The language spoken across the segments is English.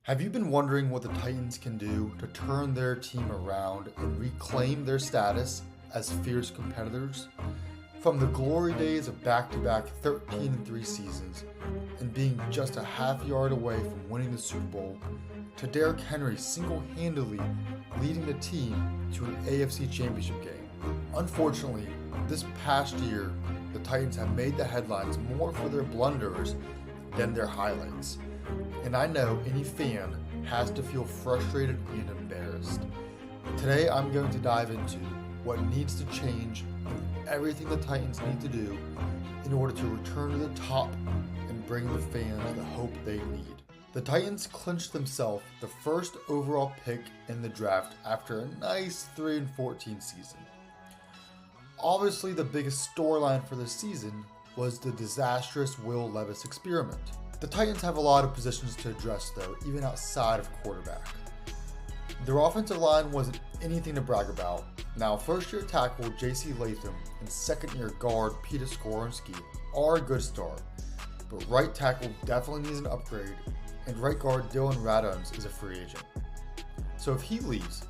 Have you been wondering what the Titans can do to turn their team around and reclaim their status as fierce competitors? From the glory days of back-to-back 13-3 seasons and being just a half yard away from winning the Super Bowl, to Derrick Henry single-handedly leading the team to an AFC Championship game. Unfortunately, this past year, the Titans have made the headlines more for their blunders than their highlights. And I know any fan has to feel frustrated and embarrassed. Today I'm going to dive into what needs to change and everything the Titans need to do in order to return to the top and bring the fans the hope they need. The Titans clinched themselves the first overall pick in the draft after a nice 3-14 season. Obviously, the biggest storyline for this season was the disastrous Will Levis experiment. The Titans have a lot of positions to address though, even outside of quarterback. Their offensive line wasn't anything to brag about. Now, first-year tackle J.C. Latham and second-year guard Peter Skoronski are a good start, but right tackle definitely needs an upgrade, and right guard Dylan Radomes is a free agent. So if he leaves,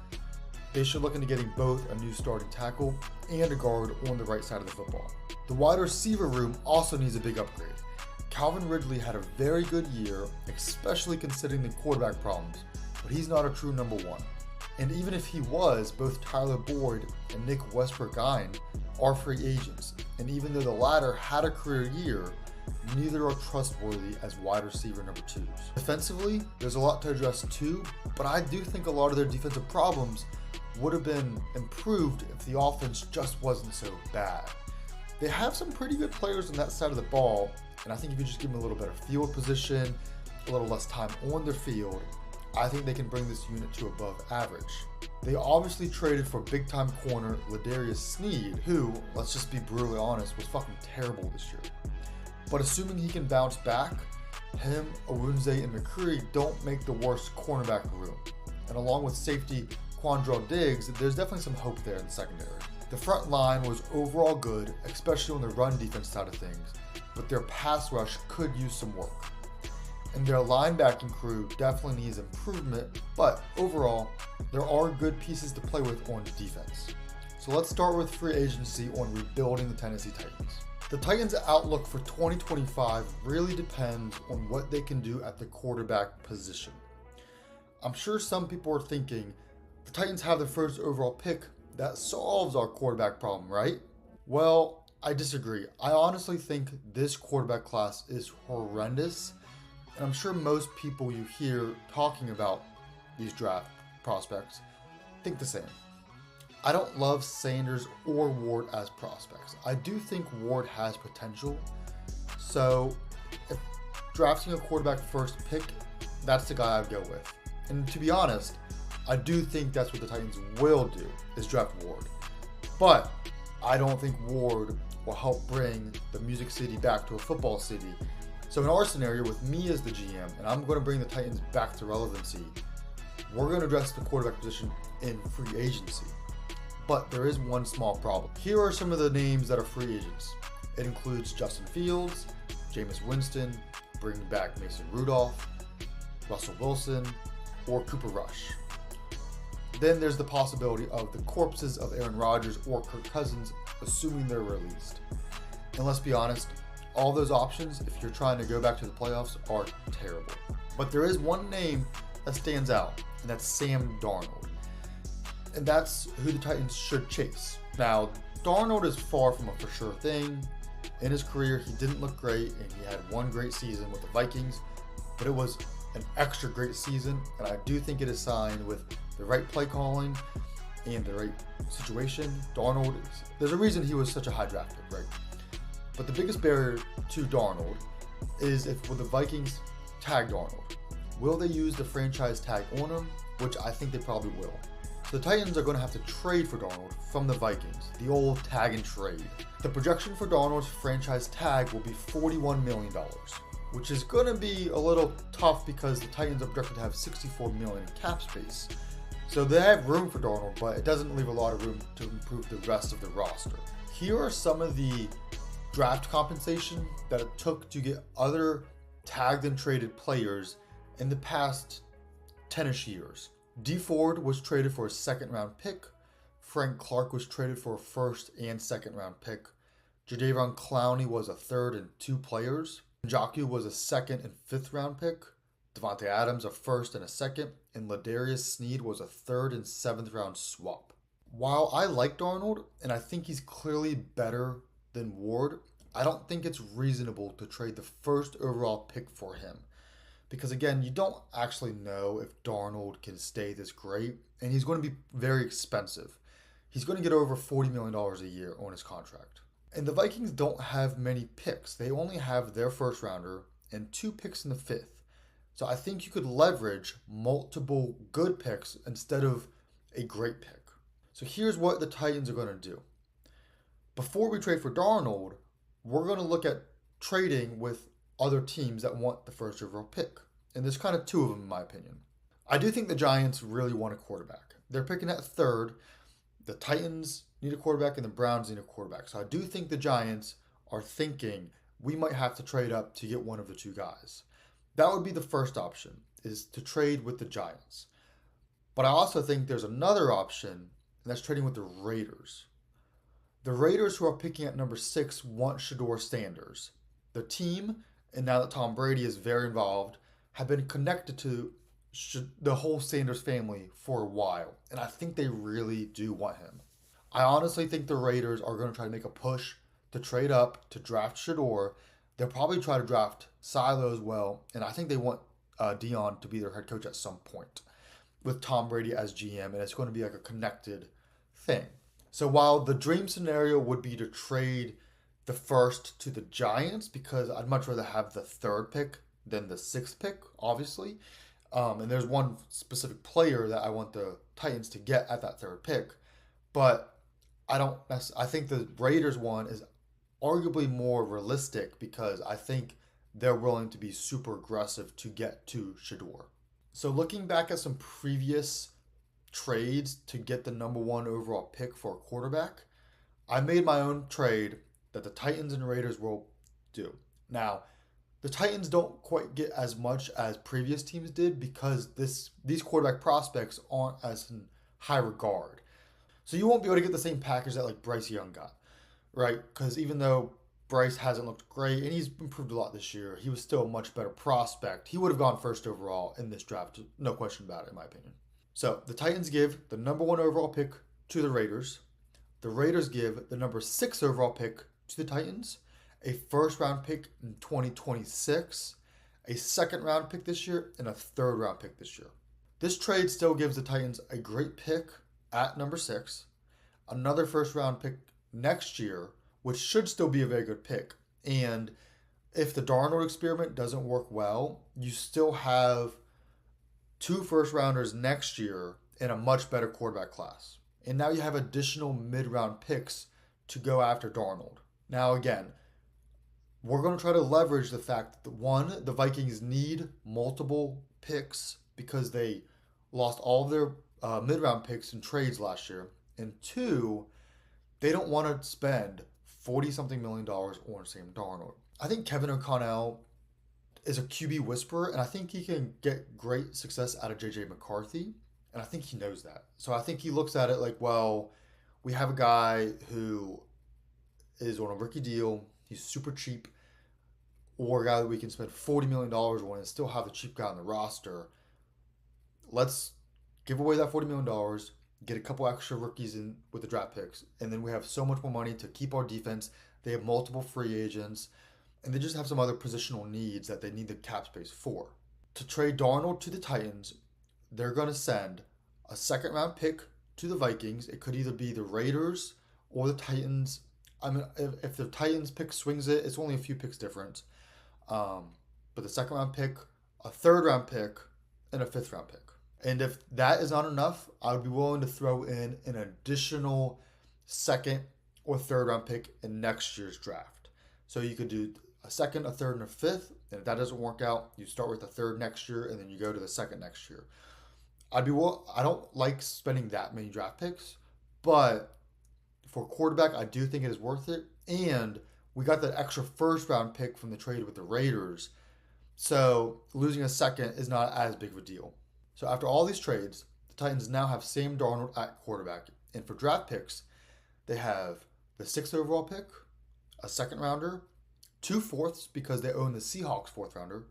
they should look into getting both a new starting tackle and a guard on the right side of the football. The wide receiver room also needs a big upgrade. Calvin Ridley had a very good year, especially considering the quarterback problems, but he's not a true number one. And even if he was, both Tyler Boyd and Nick Westbrook-Gine are free agents, and even though the latter had a career year, neither are trustworthy as wide receiver number twos. Defensively, there's a lot to address too, but I do think a lot of their defensive problems would have been improved if the offense just wasn't so bad. They have some pretty good players on that side of the ball, and I think if you just give them a little better field position, a little less time on their field, I think they can bring this unit to above average. They obviously traded for big-time corner Ladarius Sneed, who, let's just be brutally honest, was fucking terrible this year. But assuming he can bounce back, him, Owunze, and McCreary don't make the worst cornerback room. And along with safety Quandrell Diggs, there's definitely some hope there in the secondary. The front line was overall good, especially on the run defense side of things, but their pass rush could use some work. And their linebacking crew definitely needs improvement, but overall, there are good pieces to play with on defense. So let's start with free agency on rebuilding the Tennessee Titans. The Titans' outlook for 2025 really depends on what they can do at the quarterback position. I'm sure some people are thinking, the Titans have the first overall pick, that solves our quarterback problem, right? Well, I disagree. I honestly think this quarterback class is horrendous, and I'm sure most people you hear talking about these draft prospects think the same. I don't love Sanders or Ward as prospects. I do think Ward has potential, so if drafting a quarterback first pick, that's the guy I'd go with. And to be honest, I do think that's what the Titans will do, is draft Ward. But I don't think Ward will help bring the Music City back to a football city. So in our scenario, with me as the GM, and I'm going to bring the Titans back to relevancy, we're going to address the quarterback position in free agency. But there is one small problem. Here are some of the names that are free agents. It includes Justin Fields, Jameis Winston, bringing back Mason Rudolph, Russell Wilson, or Cooper Rush. Then there's the possibility of the corpses of Aaron Rodgers or Kirk Cousins, assuming they're released. And let's be honest, all those options, if you're trying to go back to the playoffs, are terrible. But there is one name that stands out, and that's Sam Darnold. And that's who the Titans should chase. Now, Darnold is far from a for sure thing. In his career, he didn't look great, and he had one great season with the Vikings, but it was an extra great season, and I do think it is signed with the right play calling and the right situation. Darnold, there's a reason he was such a high draft pick, right? But the biggest barrier to Darnold is if will the Vikings tag Darnold. Will they use the franchise tag on him? Which I think they probably will. So the Titans are going to have to trade for Darnold from the Vikings, the old tag and trade. The projection for Darnold's franchise tag will be $41 million, which is going to be a little tough because the Titans are projected to have $64 million in cap space. So they have room for Darnold, but it doesn't leave a lot of room to improve the rest of the roster. Here are some of the draft compensation that it took to get other tagged and traded players in the past 10-ish years. D Ford was traded for a second round pick. Frank Clark was traded for a first and second round pick. Jadeveon Clowney was a third and 2 players. Njoku was a second and 5th round pick. Devontae Adams a first and a second. And Ladarius Sneed was a third and 7th round swap. While I like Darnold, and I think he's clearly better than Ward, I don't think it's reasonable to trade the first overall pick for him. Because again, you don't actually know if Darnold can stay this great, and he's going to be very expensive. He's going to get over $40 million a year on his contract. And the Vikings don't have many picks. They only have their first rounder and 2 picks in the 5th. So I think you could leverage multiple good picks instead of a great pick. So here's what the Titans are going to do. Before we trade for Darnold, we're going to look at trading with other teams that want the first overall pick. And there's kind of 2 of them in my opinion. I do think the Giants really want a quarterback. They're picking at 3rd. The Titans need a quarterback and the Browns need a quarterback. So I do think the Giants are thinking we might have to trade up to get one of the 2 guys. That would be the first option, is to trade with the Giants. But I also think there's another option, and that's trading with the Raiders. The Raiders, who are picking at number 6, want Shedeur Sanders. The team, and now that Tom Brady is very involved, have been connected to the whole Sanders family for a while. And I think they really do want him. I honestly think the Raiders are going to try to make a push to trade up to draft Shedeur. They'll probably try to draft Silo as well. And I think they want Dion to be their head coach at some point with Tom Brady as GM. And it's going to be like a connected thing. So while the dream scenario would be to trade the first to the Giants, because I'd much rather have the 3rd pick than the 6th pick, obviously. And there's one specific player that I want the Titans to get at that 3rd pick. But I think the Raiders one is arguably more realistic because I think they're willing to be super aggressive to get to Shedeur. So looking back at some previous trades to get the number 1 overall pick for a quarterback, I made my own trade that the Titans and Raiders will do. Now, the Titans don't quite get as much as previous teams did because these quarterback prospects aren't as in high regard. So you won't be able to get the same package that like Bryce Young got, right? Because even though Bryce hasn't looked great and he's improved a lot this year, he was still a much better prospect. He would have gone first overall in this draft, no question about it, in my opinion. So the Titans give the number 1 overall pick to the Raiders. The Raiders give the number 6 overall pick to the Titans, a 1st round pick in 2026, a 2nd round pick this year, and a 3rd round pick this year. This trade still gives the Titans a great pick at number 6, another 1st round pick next year, which should still be a very good pick. And if the Darnold experiment doesn't work well, you still have 2 1st rounders next year in a much better quarterback class. And now you have additional mid-round picks to go after Darnold. Now again, we're going to try to leverage the fact that, 1, the Vikings need multiple picks because they lost all of their mid-round picks in trades last year. And 2, they don't want to spend $40-something million on Sam Darnold. I think Kevin O'Connell is a QB whisperer, and I think he can get great success out of J.J. McCarthy, and I think he knows that. So I think he looks at it like, well, we have a guy who is on a rookie deal, he's super cheap, or a guy that we can spend $40 million on and still have the cheap guy on the roster. Let's give away that $40 million, get a couple extra rookies in with the draft picks, and then we have so much more money to keep our defense. They have multiple free agents, and they just have some other positional needs that they need the cap space for. To trade Darnold to the Titans, they're going to send a 2nd round pick to the Vikings. It could either be the Raiders or the Titans. I mean, if the Titans pick swings it, it's only a few picks different. But the 2nd round pick, a 3rd round pick, and a 5th round pick. And if that is not enough, I would be willing to throw in an additional 2nd or 3rd round pick in next year's draft. So you could do a 2nd, a 3rd, and a 5th. And if that doesn't work out, you start with the 3rd next year, and then you go to the 2nd next year. I don't like spending that many draft picks, but for quarterback, I do think it is worth it. And we got that extra 1st round pick from the trade with the Raiders. So losing a 2nd is not as big of a deal. So after all these trades, the Titans now have Sam Darnold at quarterback. And for draft picks, they have the 6th overall pick, a second rounder, 2/4 because they own the Seahawks 4th rounder,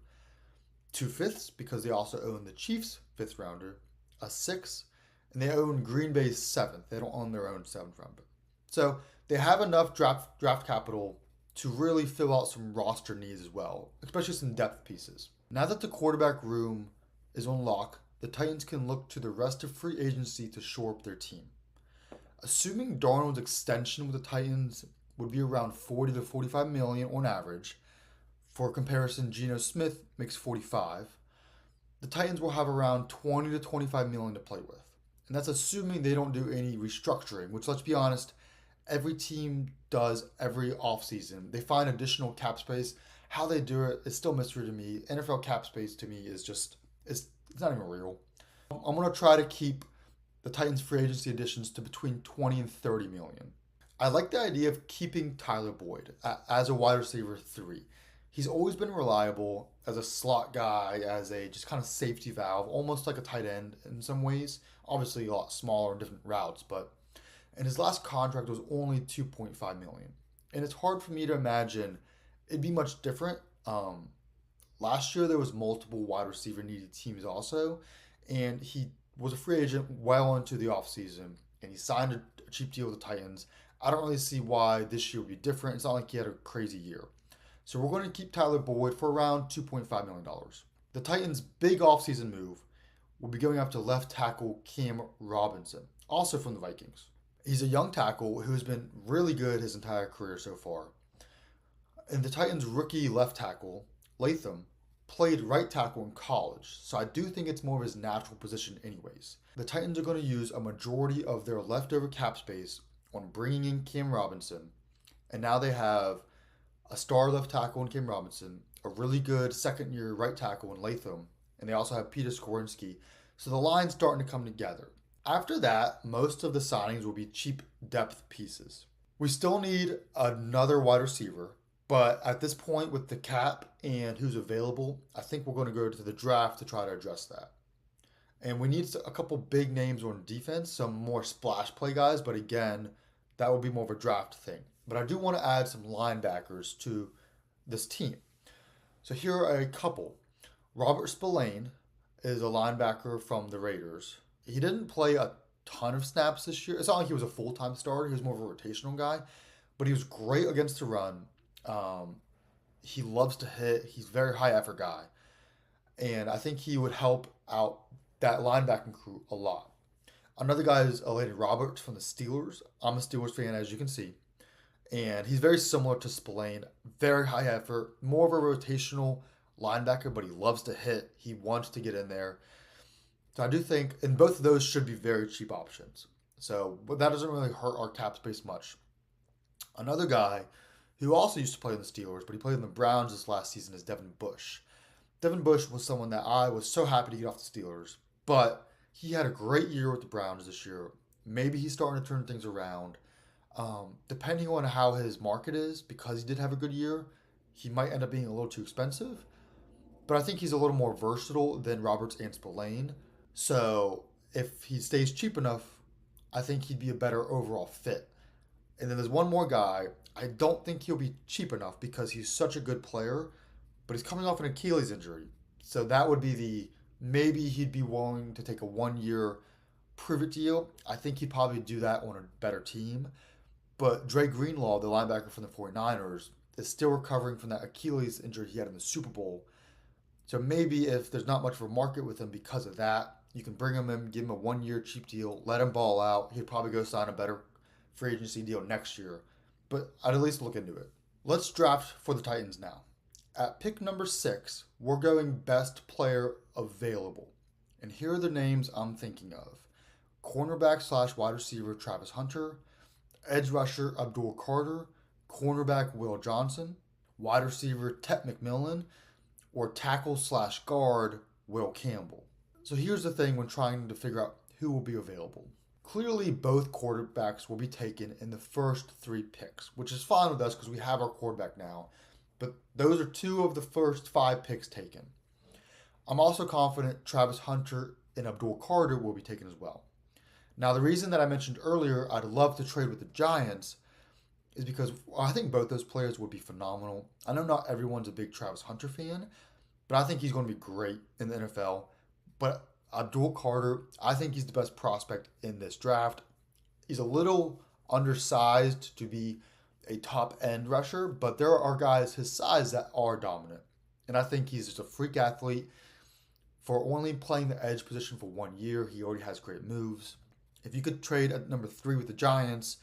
2/5 because they also own the Chiefs 5th rounder, a 6th, and they own Green Bay's 7th. They don't own their own 7th rounder. So they have enough draft capital to really fill out some roster needs as well, especially some depth pieces. Now that the quarterback room is on lock, the Titans can look to the rest of free agency to shore up their team. Assuming Darnold's extension with the Titans would be around 40 to 45 million on average. For comparison, Geno Smith makes 45. The Titans will have around 20 to 25 million to play with. And that's assuming they don't do any restructuring, which, let's be honest, every team does every offseason. They find additional cap space. How they do it is still a mystery to me. NFL cap space to me is just, it's not even real. I'm going to try to keep the Titans free agency additions to between 20 and 30 million. I like the idea of keeping Tyler Boyd as a wide receiver 3. He's always been reliable as a slot guy, as a just kind of safety valve, almost like a tight end in some ways. Obviously a lot smaller and different routes, but and his last contract was only 2.5 million. And it's hard for me to imagine it'd be much different. Last year there was multiple wide receiver needed teams also, and he was a free agent well into the offseason, and he signed a cheap deal with the Titans. I don't really see why this year would be different. It's not like he had a crazy year. So we're going to keep Tyler Boyd for around $2.5 million. The Titans' big offseason move will be going after left tackle Cam Robinson, also from the Vikings. He's a young tackle who's been really good his entire career so far. And the Titans' rookie left tackle, Latham, played right tackle in college, so I do think it's more of his natural position anyways. The Titans are going to use a majority of their leftover cap space on bringing in Cam Robinson, and now they have a star left tackle in Cam Robinson, a really good second-year right tackle in Latham, and they also have Peter Skoronski, so the line's starting to come together. After that, most of the signings will be cheap depth pieces. We still need another wide receiver, but at this point with the cap and who's available, I think we're going to go to the draft to try to address that. And we need a couple big names on defense, some more splash play guys, but again, that will be more of a draft thing. But I do want to add some linebackers to this team. So here are a couple. Robert Spillane is a linebacker from the Raiders. He didn't play a ton of snaps this year. It's not like he was a full-time starter. He was more of a rotational guy. But he was great against the run. He loves to hit. He's a very high-effort guy. And I think he would help out that linebacking crew a lot. Another guy is Elaine Roberts from the Steelers. I'm a Steelers fan, as you can see. And he's very similar to Spillane. Very high effort. More of a rotational linebacker, but he loves to hit. He wants to get in there. So I do think, and both of those should be very cheap options. So, but that doesn't really hurt our cap space much. Another guy who also used to play in the Steelers, but he played in the Browns this last season, is Devin Bush. Devin Bush was someone that I was so happy to get off the Steelers, but he had a great year with the Browns this year. Maybe he's starting to turn things around. Depending on how his market is, because he did have a good year, he might end up being a little too expensive. But I think he's a little more versatile than Roberts and Spillane. So if he stays cheap enough, I think he'd be a better overall fit. And then there's one more guy. I don't think he'll be cheap enough because he's such a good player, but he's coming off an Achilles injury. So that would be maybe he'd be willing to take a 1-year prove-it deal. I think he'd probably do that on a better team. But Dre Greenlaw, the linebacker from the 49ers, is still recovering from that Achilles injury he had in the Super Bowl. So maybe if there's not much of a market with him because of that, you can bring him in, give him a 1-year cheap deal, let him ball out. He'd probably go sign a better free agency deal next year. But I'd at least look into it. Let's draft for the Titans now. At pick number 6, we're going best player available. And here are the names I'm thinking of. Cornerback / wide receiver Travis Hunter, edge rusher Abdul Carter, cornerback Will Johnson, wide receiver Tet McMillan, or tackle / guard Will Campbell. So here's the thing when trying to figure out who will be available. Clearly, both quarterbacks will be taken in the first 3 picks, which is fine with us because we have our quarterback now. But those are 2 of the first 5 picks taken. I'm also confident Travis Hunter and Abdul Carter will be taken as well. Now, the reason that I mentioned earlier I'd love to trade with the Giants is because I think both those players would be phenomenal. I know not everyone's a big Travis Hunter fan, but I think he's going to be great in the NFL. But Abdul Carter, I think he's the best prospect in this draft. He's a little undersized to be a top end rusher, but there are guys his size that are dominant. And I think he's just a freak athlete. For only playing the edge position for 1 year, he already has great moves. If you could trade at number 3 with the Giants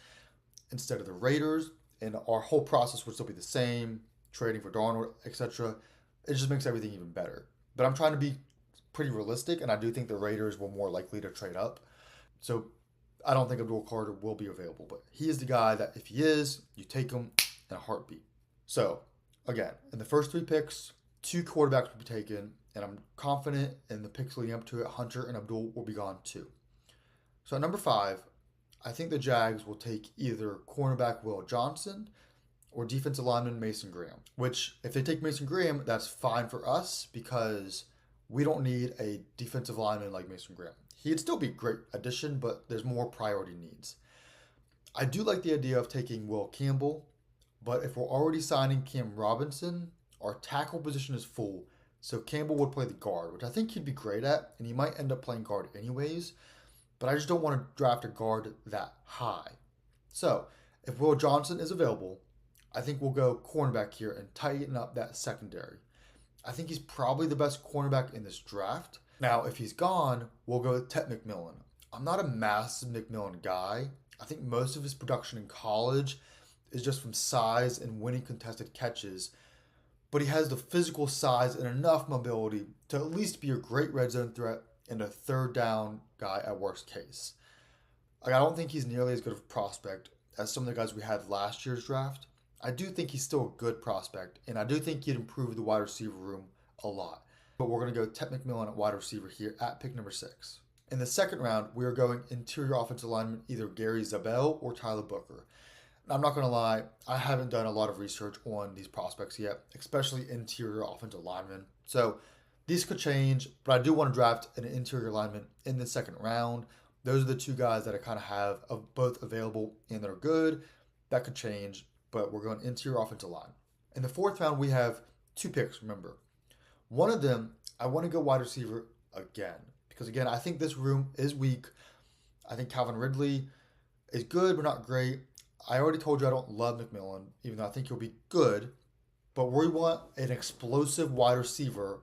instead of the Raiders, and our whole process would still be the same, trading for Darnold, etc., it just makes everything even better. But I'm trying to be pretty realistic, and I do think the Raiders were more likely to trade up. So I don't think Abdul Carter will be available, but he is the guy that if he is, you take him in a heartbeat. So again, in the first 3 picks, 2 quarterbacks will be taken, and I'm confident in the picks leading up to it, Hunter and Abdul will be gone too. So at number 5, I think the Jags will take either cornerback Will Johnson or defensive lineman Mason Graham, which if they take Mason Graham, that's fine for us because we don't need a defensive lineman like Mason Graham. He'd still be a great addition, but there's more priority needs. I do like the idea of taking Will Campbell, but if we're already signing Cam Robinson, our tackle position is full, so Campbell would play the guard, which I think he'd be great at, and he might end up playing guard anyways, but I just don't want to draft a guard that high. So if Will Johnson is available, I think we'll go cornerback here and tighten up that secondary. I think he's probably the best cornerback in this draft. Now, if he's gone, we'll go with Ted McMillan. I'm not a massive McMillan guy. I think most of his production in college is just from size and winning contested catches, but he has the physical size and enough mobility to at least be a great red zone threat and a third down guy at worst case. I don't think he's nearly as good of a prospect as some of the guys we had last year's draft. I do think he's still a good prospect, and I do think he'd improve the wide receiver room a lot. But we're going to go Ted McMillan at wide receiver here at pick number 6. In the second round, we are going interior offensive lineman, either Gary Zabel or Tyler Booker. And I'm not going to lie, I haven't done a lot of research on these prospects yet, especially interior offensive linemen. So these could change, but I do want to draft an interior lineman in the second round. Those are the 2 guys that I kind of have of both available and they're good. That could change, but we're going interior offensive line. In the 4th round, we have 2 picks, remember. One of them, I want to go wide receiver again. Because again, I think this room is weak. I think Calvin Ridley is good, but not great. I already told you I don't love McMillan, even though I think he'll be good. But we want an explosive wide receiver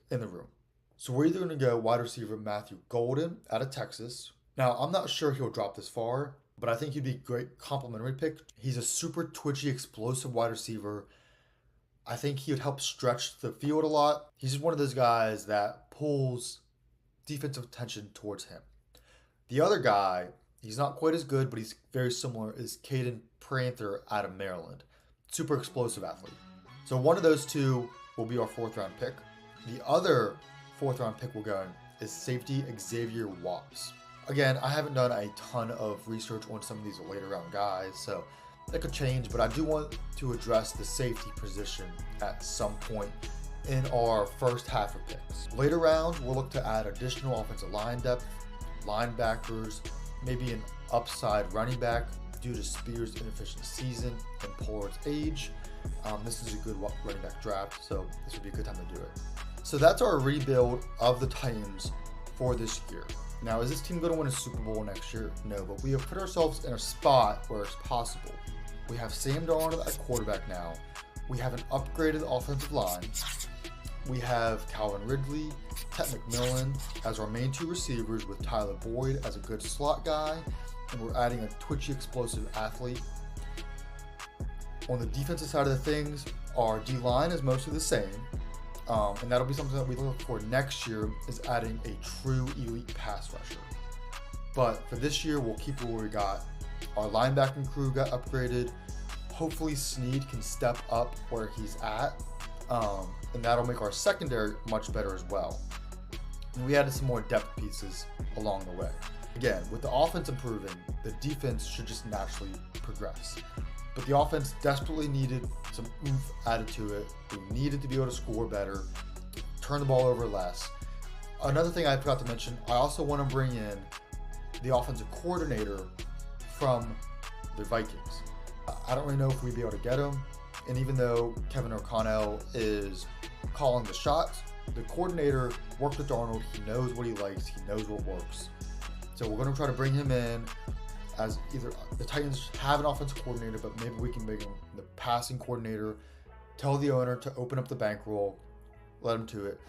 in the room. So we're either going to go wide receiver Matthew Golden out of Texas. Now, I'm not sure he'll drop this far, but I think he'd be a great complimentary pick. He's a super twitchy, explosive wide receiver. I think he would help stretch the field a lot. He's just one of those guys that pulls defensive attention towards him. The other guy, he's not quite as good, but he's very similar, is Caden Prather out of Maryland. Super explosive athlete. So one of those 2 will be our 4th round pick. The other 4th round pick we're going is safety Xavier Watts. Again, I haven't done a ton of research on some of these later round guys, so that could change, but I do want to address the safety position at some point in our first half of picks. Later rounds, we'll look to add additional offensive line depth, linebackers, maybe an upside running back due to Spears' inefficient season and Pollard's age. This is a good running back draft, so this would be a good time to do it. So that's our rebuild of the Titans for this year. Now, is this team going to win a Super Bowl next year? No, but we have put ourselves in a spot where it's possible. We have Sam Darnold at quarterback now. We have an upgraded offensive line. We have Calvin Ridley, Ted McMillan as our main 2 receivers with Tyler Boyd as a good slot guy. And we're adding a twitchy, explosive athlete. On the defensive side of the things, our D-line is mostly the same. And that'll be something that we look for next year, is adding a true elite pass rusher. But for this year, we'll keep what we got. Our linebacking crew got upgraded. Hopefully Snead can step up where he's at. And that'll make our secondary much better as well. And we added some more depth pieces along the way. Again, with the offense improving, the defense should just naturally progress. But the offense desperately needed some oomph added to it. We needed to be able to score better, turn the ball over less. Another thing I forgot to mention, I also want to bring in the offensive coordinator from the Vikings. I don't really know if we'd be able to get him. And even though Kevin O'Connell is calling the shots, the coordinator worked with Darnold. He knows what he likes. He knows what works. So we're going to try to bring him in as either the Titans have an offensive coordinator, but maybe we can make him the passing coordinator, tell the owner to open up the bankroll, let him to it.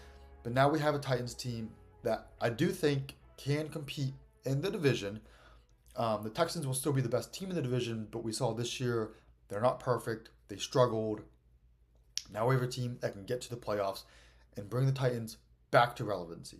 But now we have a Titans team that I do think can compete in the division. The Texans will still be the best team in the division, but we saw this year they're not perfect. They struggled. Now we have a team that can get to the playoffs and bring the Titans back to relevancy.